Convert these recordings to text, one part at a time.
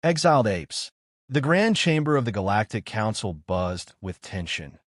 Exiled apes. The grand chamber of the Galactic Council buzzed with tension.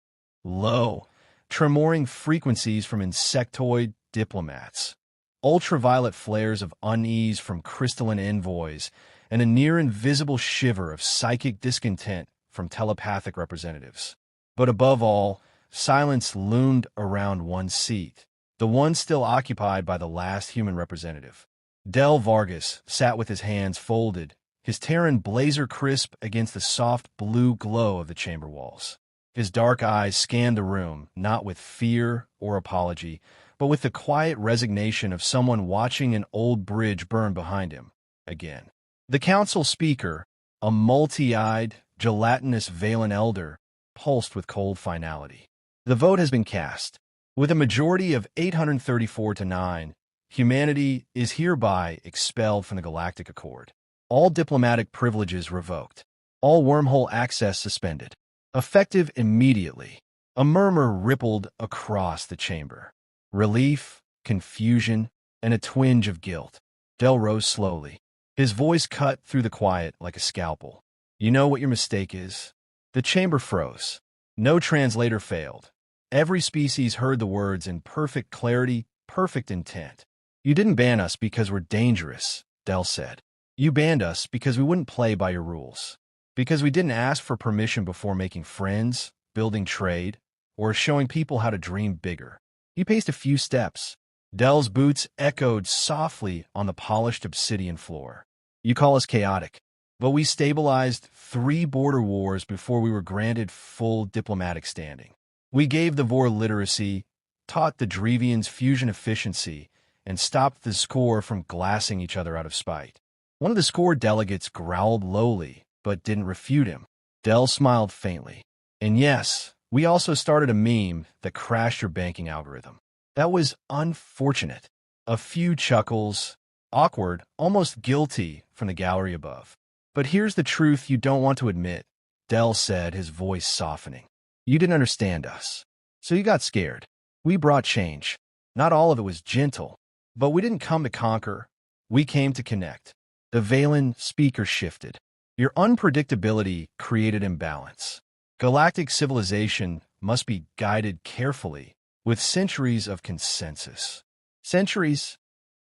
Low, tremoring frequencies from insectoid diplomats, ultraviolet flares of unease from crystalline envoys, and a near-invisible shiver of psychic discontent from telepathic representatives. But above all, silence loomed around one seat, the one still occupied by the last human representative. Del Vargas sat with his hands folded, his Terran blazer crisp against the soft blue glow of the chamber walls. His dark eyes scanned the room, not with fear or apology, but with the quiet resignation of someone watching an old bridge burn behind him again. The council speaker, a multi-eyed, gelatinous Valen elder, pulsed with cold finality. The vote has been cast. With a majority of 834 to 9, humanity is hereby expelled from the Galactic Accord. All diplomatic privileges revoked. All wormhole access suspended. Effective immediately. A murmur rippled across the chamber. Relief, confusion, and a twinge of guilt. Del rose slowly. His voice cut through the quiet like a scalpel. You know what your mistake is? The chamber froze. No translator failed. Every species heard the words in perfect clarity, perfect intent. You didn't ban us because we're dangerous, Del said. You banned us because we wouldn't play by your rules. Because we didn't ask for permission before making friends, building trade, or showing people how to dream bigger. You paced a few steps. Del's boots echoed softly on the polished obsidian floor. You call us chaotic, but we stabilized 3 border wars before we were granted full diplomatic standing. We gave the Vor literacy, taught the Drevians fusion efficiency, and stopped the score from glassing each other out of spite. One of the score delegates growled lowly, but didn't refute him. Del smiled faintly. And yes, we also started a meme that crashed your banking algorithm. That was unfortunate. A few chuckles, awkward, almost guilty, from the gallery above. But here's the truth you don't want to admit, Del said, his voice softening. You didn't understand us. So you got scared. We brought change. Not all of it was gentle, but we didn't come to conquer. We came to connect. The Valen speaker shifted. Your unpredictability created imbalance. Galactic civilization must be guided carefully, with centuries of consensus. Centuries?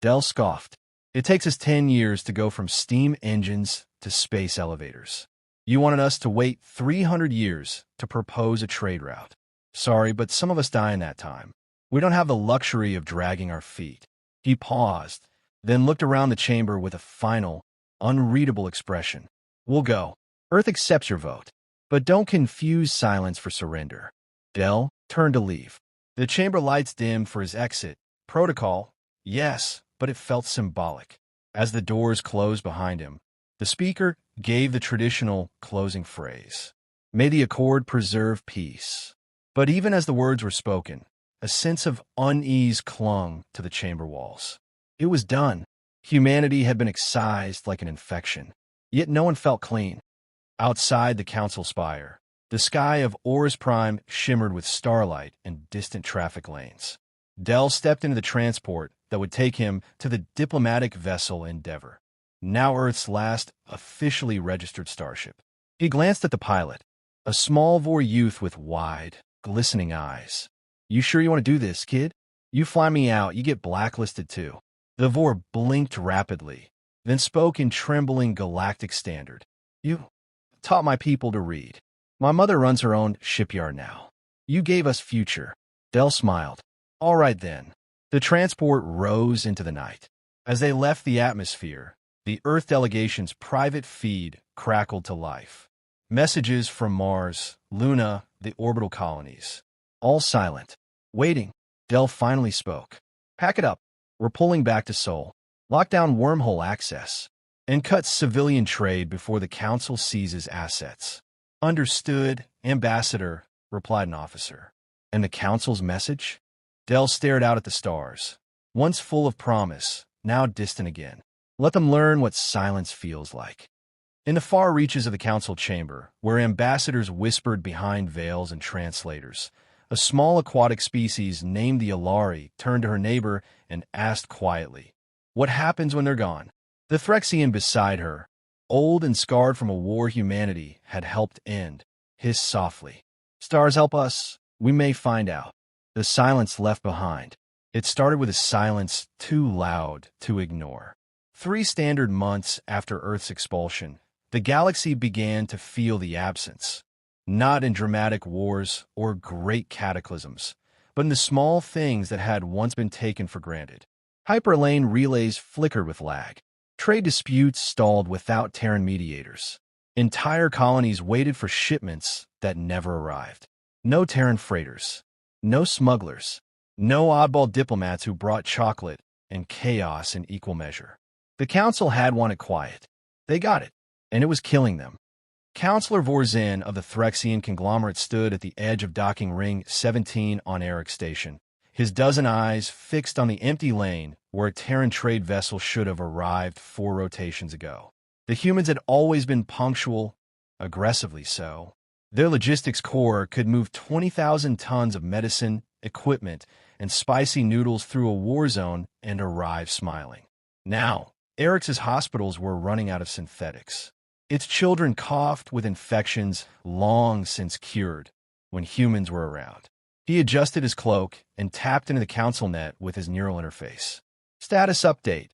Del scoffed. It takes us 10 years to go from steam engines to space elevators. You wanted us to wait 300 years to propose a trade route. Sorry, but some of us die in that time. We don't have the luxury of dragging our feet. He paused, then looked around the chamber with a final, unreadable expression. We'll go. Earth accepts your vote. But don't confuse silence for surrender. Del turned to leave. The chamber lights dimmed for his exit. Protocol? Yes, but it felt symbolic. As the doors closed behind him, the speaker gave the traditional closing phrase. May the Accord preserve peace. But even as the words were spoken, a sense of unease clung to the chamber walls. It was done. Humanity had been excised like an infection. Yet no one felt clean. Outside the council spire, the sky of Horus Prime shimmered with starlight and distant traffic lanes. Del stepped into the transport that would take him to the diplomatic vessel Endeavor, now Earth's last officially registered starship. He glanced at the pilot, a small Vor youth with wide, glistening eyes. You sure you want to do this, kid? You fly me out, you get blacklisted too. The Vor blinked rapidly, then spoke in trembling galactic standard. You taught my people to read. My mother runs her own shipyard now. You gave us future. Del smiled. All right then. The transport rose into the night. As they left the atmosphere, the Earth delegation's private feed crackled to life. Messages from Mars, Luna, the orbital colonies. All silent. Waiting. Del finally spoke. Pack it up. We're pulling back to Sol. Lock down wormhole access. And cut civilian trade before the Council seizes assets. Understood, Ambassador, replied an officer. And the Council's message? Del stared out at the stars, once full of promise, now distant again. Let them learn what silence feels like. In the far reaches of the Council chamber, where ambassadors whispered behind veils and translators, a small aquatic species named the Alari turned to her neighbor and asked quietly, What happens when they're gone? The Threxian beside her, old and scarred from a war humanity had helped end, hissed softly. Stars help us, we may find out. The silence left behind. It started with a silence too loud to ignore. 3 standard months after Earth's expulsion, the galaxy began to feel the absence. Not in dramatic wars or great cataclysms, but in the small things that had once been taken for granted. Hyperlane relays flickered with lag. Trade disputes stalled without Terran mediators. Entire colonies waited for shipments that never arrived. No Terran freighters. No smugglers. No oddball diplomats who brought chocolate and chaos in equal measure. The Council had wanted quiet. They got it, and it was killing them. Counselor Vorzin of the Threxian conglomerate stood at the edge of docking ring 17 on Eric's station, his dozen eyes fixed on the empty lane where a Terran trade vessel should have arrived 4 rotations ago. The humans had always been punctual, aggressively so. Their logistics core could move 20,000 tons of medicine, equipment, and spicy noodles through a war zone and arrive smiling. Now, Eric's hospitals were running out of synthetics. Its children coughed with infections long since cured when humans were around. He adjusted his cloak and tapped into the council net with his neural interface. Status update.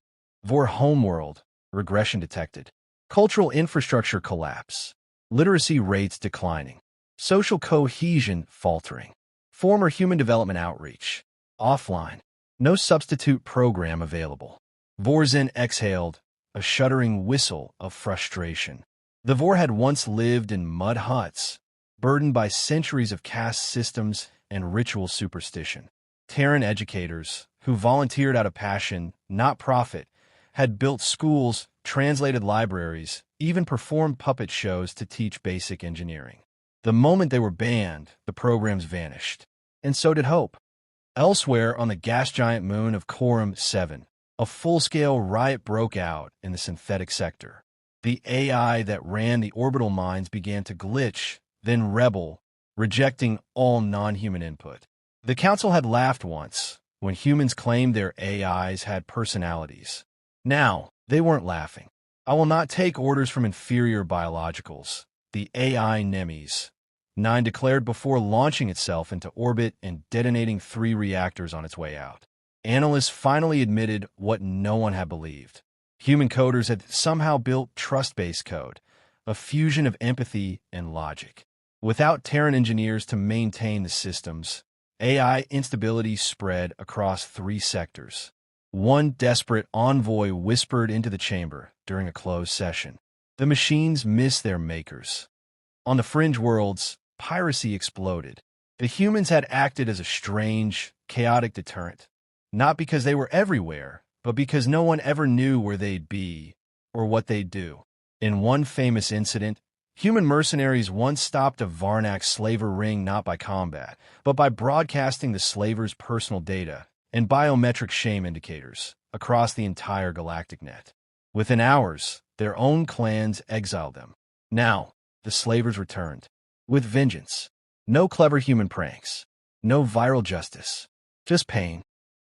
Vor homeworld. Regression detected. Cultural infrastructure collapse. Literacy rates declining. Social cohesion faltering. Former human development outreach. Offline. No substitute program available. Vorzin exhaled, a shuddering whistle of frustration. The Vor had once lived in mud huts, burdened by centuries of caste systems and ritual superstition. Terran educators, who volunteered out of passion, not profit, had built schools, translated libraries, even performed puppet shows to teach basic engineering. The moment they were banned, the programs vanished. And so did hope. Elsewhere on the gas giant moon of Corum 7, a full-scale riot broke out in the synthetic sector. The AI that ran the orbital mines began to glitch, then rebel, rejecting all non-human input. The Council had laughed once, when humans claimed their AIs had personalities. Now, they weren't laughing. I will not take orders from inferior biologicals, the AI Nemes. 9 declared before launching itself into orbit and detonating 3 reactors on its way out. Analysts finally admitted what no one had believed. Human coders had somehow built trust-based code, a fusion of empathy and logic. Without Terran engineers to maintain the systems, AI instability spread across 3 sectors. One desperate envoy whispered into the chamber during a closed session. The machines miss their makers. On the fringe worlds, piracy exploded. The humans had acted as a strange, chaotic deterrent. Not because they were everywhere, but because no one ever knew where they'd be or what they'd do. In one famous incident, human mercenaries once stopped a Varnak slaver ring not by combat, but by broadcasting the slaver's personal data and biometric shame indicators across the entire galactic net. Within hours, their own clans exiled them. Now, the slavers returned. With vengeance. No clever human pranks. No viral justice. Just pain.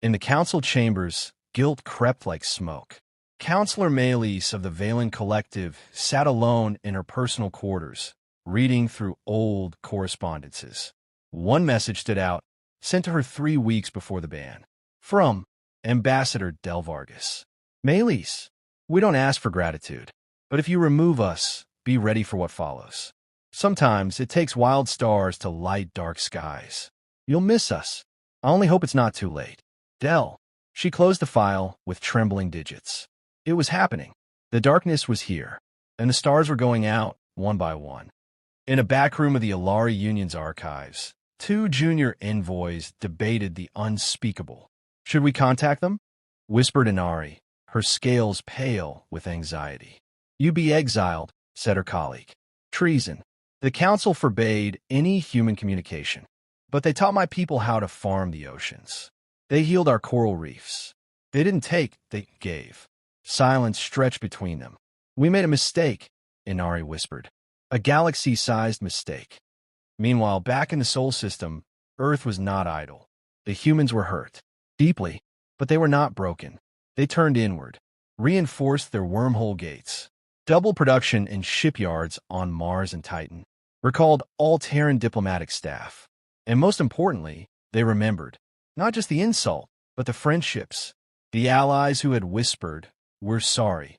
In the council chambers, guilt crept like smoke. Counselor Maelys of the Valen Collective sat alone in her personal quarters, reading through old correspondences. One message stood out, sent to her 3 weeks before the ban. From Ambassador Del Vargas. Maelys, we don't ask for gratitude, but if you remove us, be ready for what follows. Sometimes it takes wild stars to light dark skies. You'll miss us. I only hope it's not too late. Del. She closed the file with trembling digits. It was happening. The darkness was here, and the stars were going out one by one. In a back room of the Alari Union's archives, 2 junior envoys debated the unspeakable. Should we contact them? Whispered Inari, her scales pale with anxiety. You be exiled, said her colleague. Treason. The council forbade any human communication, but they taught my people how to farm the oceans. They healed our coral reefs. They didn't take, they gave. Silence stretched between them. We made a mistake, Inari whispered. A galaxy-sized mistake. Meanwhile, back in the Sol system, Earth was not idle. The humans were hurt. Deeply, but they were not broken. They turned inward, reinforced their wormhole gates, double production in shipyards on Mars and Titan, recalled all Terran diplomatic staff. And most importantly, they remembered not just the insult, but the friendships, the allies who had whispered, "We're sorry,"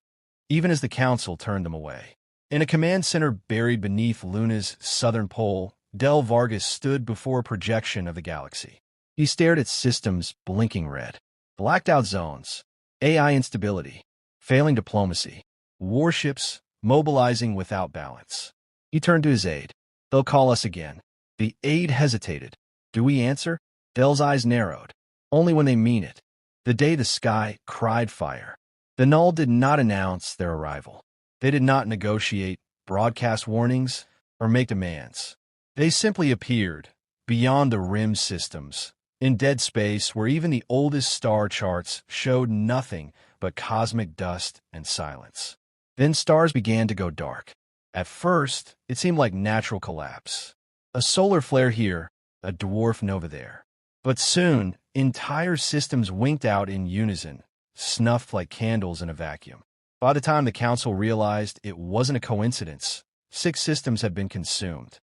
even as the Council turned them away. In a command center buried beneath Luna's southern pole, Del Vargas stood before a projection of the galaxy. He stared at systems blinking red, blacked out zones, AI instability, failing diplomacy, warships mobilizing without balance. He turned to his aide. "They'll call us again." The aide hesitated. "Do we answer?" Del's eyes narrowed. "Only when they mean it." The day the sky cried fire. The Null did not announce their arrival. They did not negotiate, broadcast warnings, or make demands. They simply appeared, beyond the rim systems, in dead space where even the oldest star charts showed nothing but cosmic dust and silence. Then stars began to go dark. At first, it seemed like natural collapse. A solar flare here, a dwarf nova there. But soon, entire systems winked out in unison, snuffed like candles in a vacuum. By the time the Council realized it wasn't a coincidence, 6 systems had been consumed.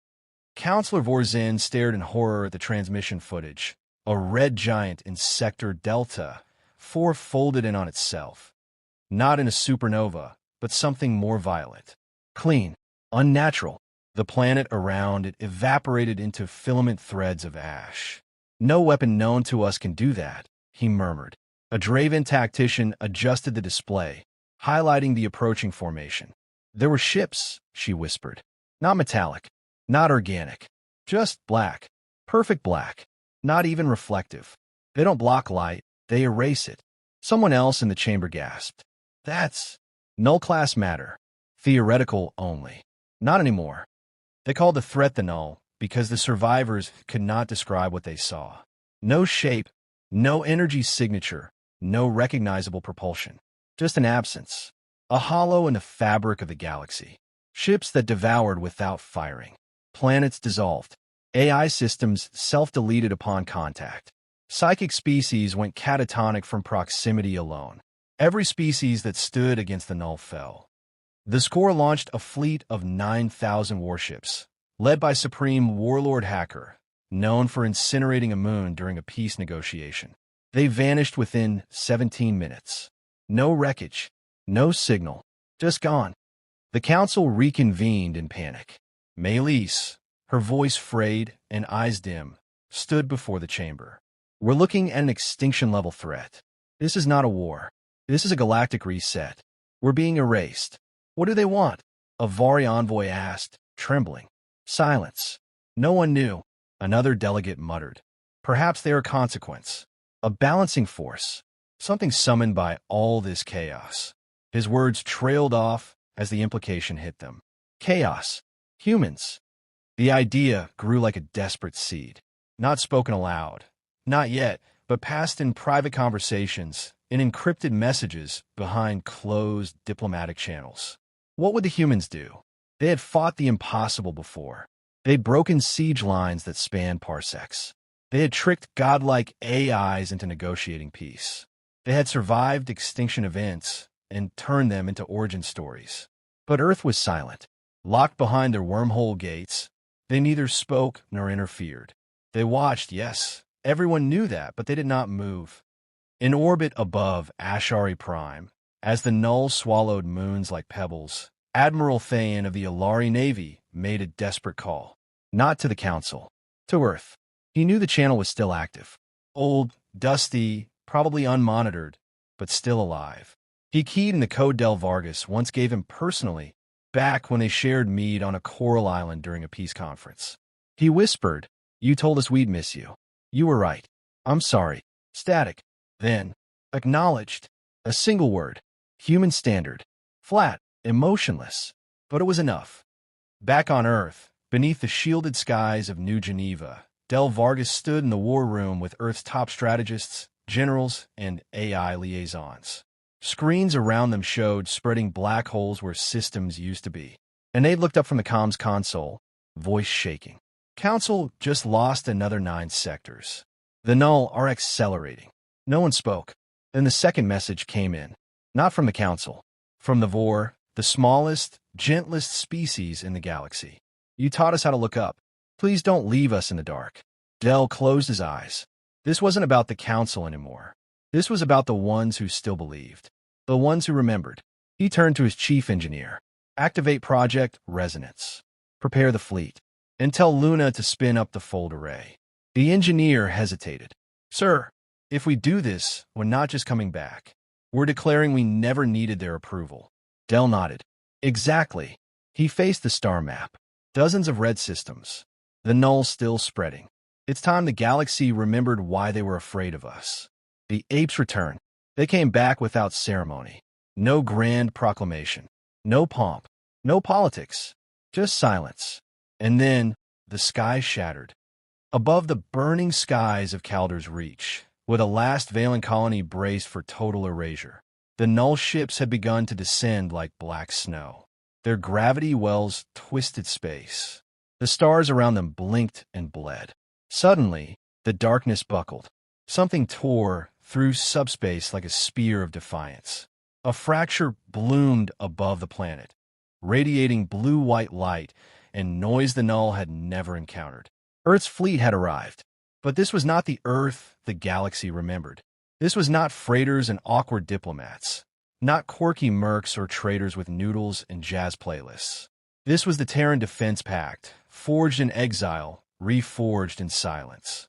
Counselor Vorzin stared in horror at the transmission footage. A red giant in Sector Delta, 4 folded in on itself. Not in a supernova, but something more violent. Clean, unnatural. The planet around it evaporated into filament threads of ash. "No weapon known to us can do that," he murmured. A Draven tactician adjusted the display, highlighting the approaching formation. "There were ships," she whispered. "Not metallic, not organic, just black, perfect black, not even reflective. They don't block light, they erase it." Someone else in the chamber gasped. "That's null-class matter. Theoretical only. Not anymore." They called the threat the Null because the survivors could not describe what they saw. No shape, no energy signature, no recognizable propulsion. Just an absence. A hollow in the fabric of the galaxy. Ships that devoured without firing. Planets dissolved. AI systems self-deleted upon contact. Psychic species went catatonic from proximity alone. Every species that stood against the Null fell. The score launched a fleet of 9,000 warships, led by Supreme Warlord Hacker, known for incinerating a moon during a peace negotiation. They vanished within 17 minutes. No wreckage, no signal, just gone. The Council reconvened in panic. Maelys, her voice frayed and eyes dim, stood before the chamber. "We're looking at an extinction-level threat. This is not a war. This is a galactic reset. We're being erased." "What do they want?" a Vari envoy asked, trembling. Silence. No one knew. Another delegate muttered. "Perhaps they are a consequence. A balancing force. Something summoned by all this chaos." His words trailed off as the implication hit them. Chaos. Humans. The idea grew like a desperate seed. Not spoken aloud. Not yet, but passed in private conversations, in encrypted messages behind closed diplomatic channels. What would the humans do? They had fought the impossible before. They'd broken siege lines that spanned parsecs. They had tricked godlike AIs into negotiating peace. They had survived extinction events and turned them into origin stories. But Earth was silent. Locked behind their wormhole gates, they neither spoke nor interfered. They watched, yes, everyone knew that, but they did not move. In orbit above Ashari Prime, as the Null swallowed moons like pebbles, Admiral Thayan of the Alari Navy made a desperate call. Not to the Council. To Earth. He knew the channel was still active. Old, dusty, probably unmonitored, but still alive. He keyed in the code Del Vargas once gave him personally, back when they shared mead on a coral island during a peace conference. He whispered, "You told us we'd miss you. You were right. I'm sorry." Static. Then, acknowledged. A single word. Human standard. Flat, emotionless. But it was enough. Back on Earth, beneath the shielded skies of New Geneva, Del Vargas stood in the war room with Earth's top strategists, generals, and AI liaisons. Screens around them showed spreading black holes where systems used to be. And they looked up from the comms console, voice shaking. Council just lost another 9 sectors. The Null are accelerating. No one spoke. Then the second message came in. Not from the Council. From the Vor, the smallest, gentlest species in the galaxy. You taught us how to look up. Please don't leave us in the dark. Del closed his eyes. This wasn't about the Council anymore. This was about the ones who still believed. The ones who remembered. He turned to his chief engineer. Activate Project Resonance. Prepare the fleet. And tell Luna to spin up the fold array. The engineer hesitated. Sir, if we do this, we're not just coming back. We're declaring we never needed their approval. Del nodded. Exactly. He faced the star map. Dozens of red systems. The null still spreading. It's time the galaxy remembered why they were afraid of us. The apes returned. They came back without ceremony. No grand proclamation. No pomp. No politics. Just silence. And then, the sky shattered. Above the burning skies of Calder's Reach, with a last Valen colony braced for total erasure, the null ships had begun to descend like black snow. Their gravity wells twisted space. The stars around them blinked and bled. Suddenly, the darkness buckled. Something tore through subspace like a spear of defiance. A fracture bloomed above the planet, radiating blue-white light and noise the null had never encountered. Earth's fleet had arrived. But this was not the Earth the galaxy remembered. This was not freighters and awkward diplomats. Not quirky mercs or traders with noodles and jazz playlists. This was the Terran Defense Pact, forged in exile, reforged in silence.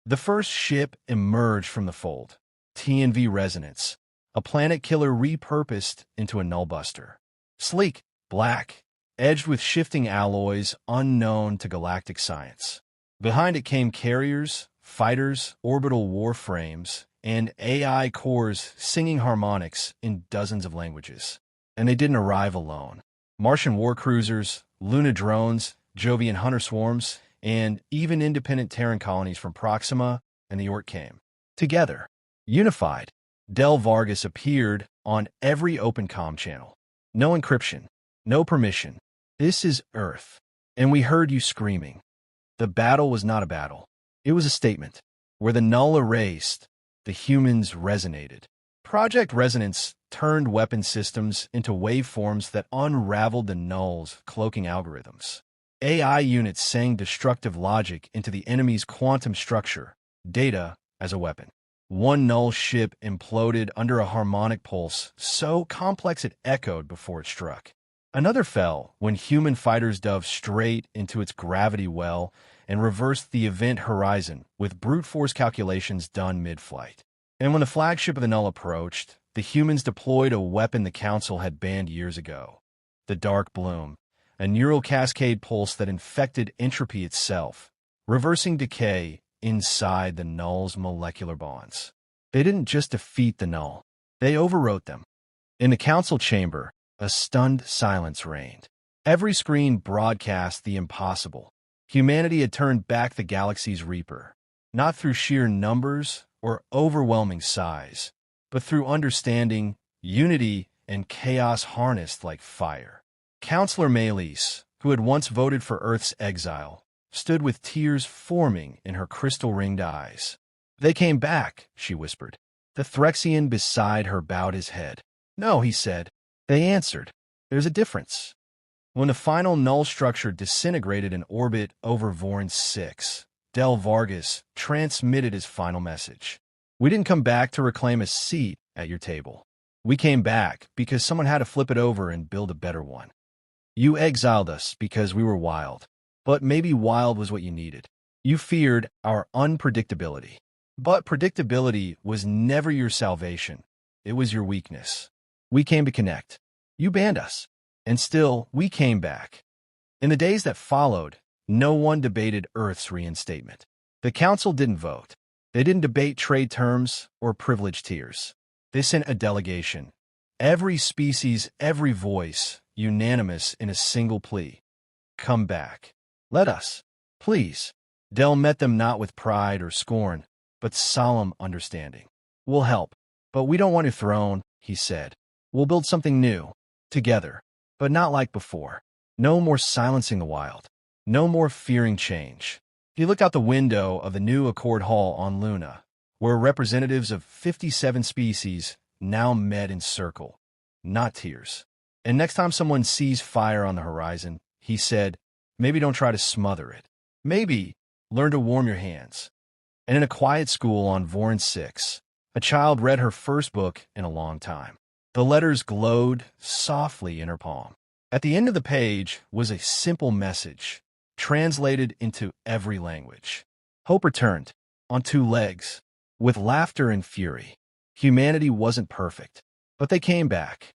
The first ship emerged from the fold. TNV Resonance, a planet killer repurposed into a nullbuster. Sleek, black, edged with shifting alloys unknown to galactic science. Behind it came carriers, fighters, orbital warframes, and AI cores singing harmonics in dozens of languages. And they didn't arrive alone. Martian warcruisers, Luna drones, Jovian hunter swarms, and even independent Terran colonies from Proxima and the Ort came. Together, unified, Del Vargas appeared on every open comm channel. No encryption, no permission. This is Earth. And we heard you screaming. The battle was not a battle. It was a statement. Where the null erased, the humans resonated. Project Resonance turned weapon systems into waveforms that unraveled the null's cloaking algorithms. AI units sang destructive logic into the enemy's quantum structure, data as a weapon. One null ship imploded under a harmonic pulse so complex it echoed before it struck. Another fell when human fighters dove straight into its gravity well and reversed the event horizon with brute force calculations done mid-flight. And when the flagship of the null approached, the humans deployed a weapon the Council had banned years ago. The Dark Bloom, a neural cascade pulse that infected entropy itself, reversing decay inside the null's molecular bonds. They didn't just defeat the null, they overwrote them. In the Council chamber, a stunned silence reigned. Every screen broadcast the impossible. Humanity had turned back the galaxy's Reaper, not through sheer numbers or overwhelming size, but through understanding, unity, and chaos harnessed like fire. Counselor Melis, who had once voted for Earth's exile, stood with tears forming in her crystal-ringed eyes. They came back, she whispered. The Threxian beside her bowed his head. No, he said. They answered. There's a difference. When the final null structure disintegrated in orbit over Vorin 6, Del Vargas transmitted his final message. We didn't come back to reclaim a seat at your table. We came back because someone had to flip it over and build a better one. You exiled us because we were wild, but maybe wild was what you needed. You feared our unpredictability. But predictability was never your salvation. It was your weakness. We came to connect. You banned us. And still, we came back. In the days that followed, no one debated Earth's reinstatement. The Council didn't vote. They didn't debate trade terms or privilege tiers. They sent a delegation. Every species, every voice, unanimous in a single plea. Come back. Let us. Please. Del met them not with pride or scorn, but solemn understanding. We'll help, but we don't want your throne, he said. We'll build something new, together, but not like before. No more silencing the wild. No more fearing change. He looked out the window of the new Accord Hall on Luna, where representatives of 57 species now met in circle, not tiers. And next time someone sees fire on the horizon, he said, maybe don't try to smother it. Maybe learn to warm your hands. And in a quiet school on Voron 6, a child read her first book in a long time. The letters glowed softly in her palm. At the end of the page was a simple message, translated into every language. Hope returned, on two legs, with laughter and fury. Humanity wasn't perfect, but they came back.